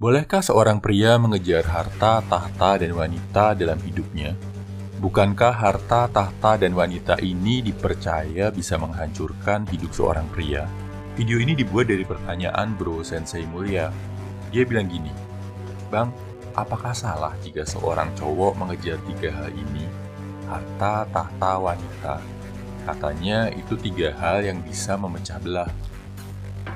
Bolehkah seorang pria mengejar harta, tahta, dan wanita dalam hidupnya? Bukankah harta, tahta, dan wanita ini dipercaya bisa menghancurkan hidup seorang pria? Video ini dibuat dari pertanyaan Bro Sensei Mulia. Dia bilang gini, "Bang, apakah salah jika seorang cowok mengejar 3 hal ini? Harta, tahta, wanita. Katanya itu 3 hal yang bisa memecah belah."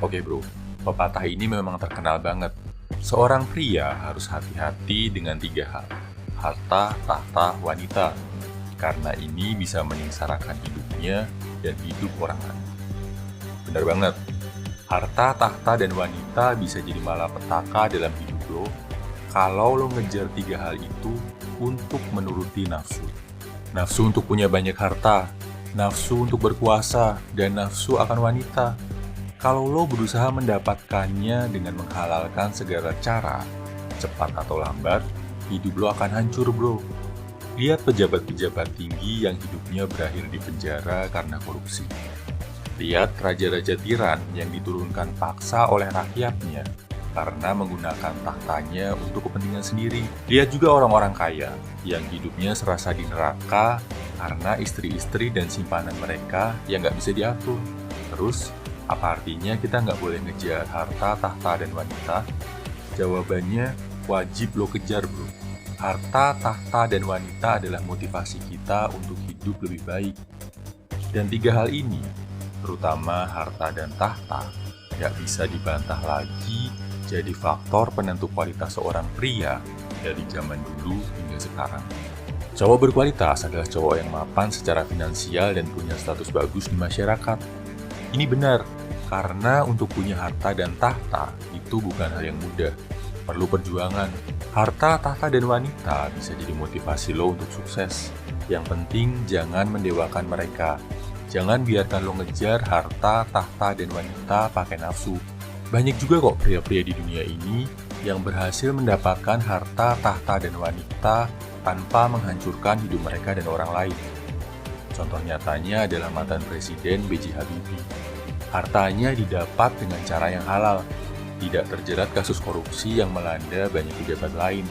Oke bro, pepatah ini memang terkenal banget. Seorang pria harus hati-hati dengan 3 hal. Harta, tahta, wanita. Karena ini bisa menyengsarakan hidupnya dan hidup orang lain. Benar banget. Harta, tahta, dan wanita bisa jadi malapetaka dalam hidup lo kalau lo ngejar 3 hal itu untuk menuruti nafsu. Nafsu untuk punya banyak harta, nafsu untuk berkuasa, dan nafsu akan wanita. Kalau lo berusaha mendapatkannya dengan menghalalkan segala cara, cepat atau lambat, hidup lo akan hancur bro. Lihat pejabat-pejabat tinggi yang hidupnya berakhir di penjara karena korupsi. Lihat raja-raja tiran yang diturunkan paksa oleh rakyatnya karena menggunakan tahtanya untuk kepentingan sendiri. Lihat juga orang-orang kaya yang hidupnya serasa di neraka karena istri-istri dan simpanan mereka yang nggak bisa diatur. Terus, apa artinya kita nggak boleh ngejar harta, tahta, dan wanita? Jawabannya, wajib lo kejar bro. Harta, tahta, dan wanita adalah motivasi kita untuk hidup lebih baik. Dan 3 hal ini, terutama harta dan tahta, nggak bisa dibantah lagi jadi faktor penentu kualitas seorang pria dari zaman dulu hingga sekarang. Cowok berkualitas adalah cowok yang mapan secara finansial dan punya status bagus di masyarakat. Ini benar, karena untuk punya harta dan tahta itu bukan hal yang mudah, perlu perjuangan. Harta, tahta, dan wanita bisa jadi motivasi lo untuk sukses. Yang penting jangan mendewakan mereka. Jangan biarkan lo ngejar harta, tahta, dan wanita pakai nafsu. Banyak juga kok pria-pria di dunia ini yang berhasil mendapatkan harta, tahta, dan wanita tanpa menghancurkan hidup mereka dan orang lain. Contoh nyatanya adalah mantan Presiden B.J. Habibie. Hartanya didapat dengan cara yang halal, tidak terjerat kasus korupsi yang melanda banyak pejabat lain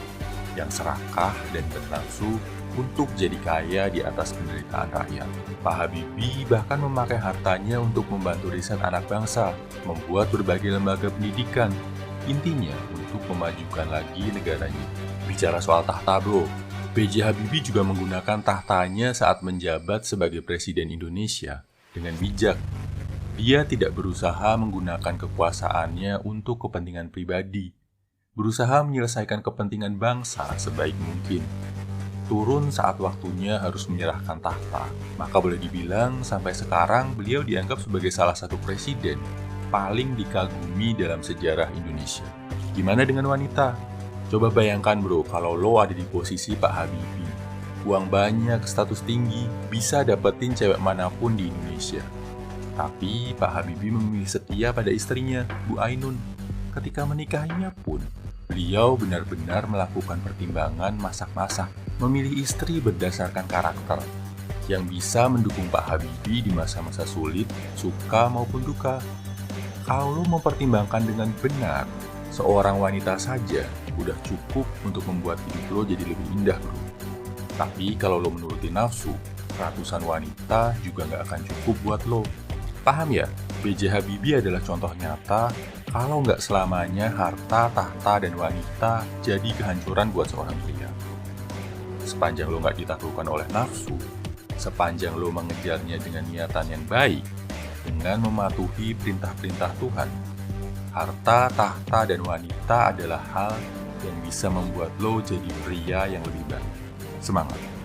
yang serakah dan bernafsu untuk jadi kaya di atas penderitaan rakyat. Pak Habibie bahkan memakai hartanya untuk membantu riset anak bangsa, membuat berbagai lembaga pendidikan, intinya untuk memajukan lagi negaranya. Bicara soal tahta bro, B.J. Habibie juga menggunakan tahtanya saat menjabat sebagai Presiden Indonesia dengan bijak. Dia tidak berusaha menggunakan kekuasaannya untuk kepentingan pribadi, berusaha menyelesaikan kepentingan bangsa sebaik mungkin. Turun saat waktunya harus menyerahkan tahta, maka boleh dibilang sampai sekarang beliau dianggap sebagai salah satu presiden paling dikagumi dalam sejarah Indonesia. Gimana dengan wanita? Coba bayangkan bro, kalau lo ada di posisi Pak Habibie, uang banyak, status tinggi, bisa dapetin cewek manapun di Indonesia. Tapi Pak Habibie memilih setia pada istrinya, Bu Ainun. Ketika menikahinya pun, beliau benar-benar melakukan pertimbangan masak-masak, memilih istri berdasarkan karakter, yang bisa mendukung Pak Habibie di masa-masa sulit, suka maupun duka. Kalau mempertimbangkan dengan benar, seorang wanita saja udah cukup untuk membuat hidup lo jadi lebih indah bro. Tapi kalau lo menuruti nafsu, ratusan wanita juga nggak akan cukup buat lo. Paham ya? B.J. Habibie adalah contoh nyata kalau nggak selamanya harta, tahta, dan wanita jadi kehancuran buat seorang pria. Sepanjang lo nggak ditaklukkan oleh nafsu, sepanjang lo mengejarnya dengan niatan yang baik, dengan mematuhi perintah-perintah Tuhan, harta, tahta, dan wanita adalah hal yang bisa membuat lo jadi pria yang lebih baik. Semangat!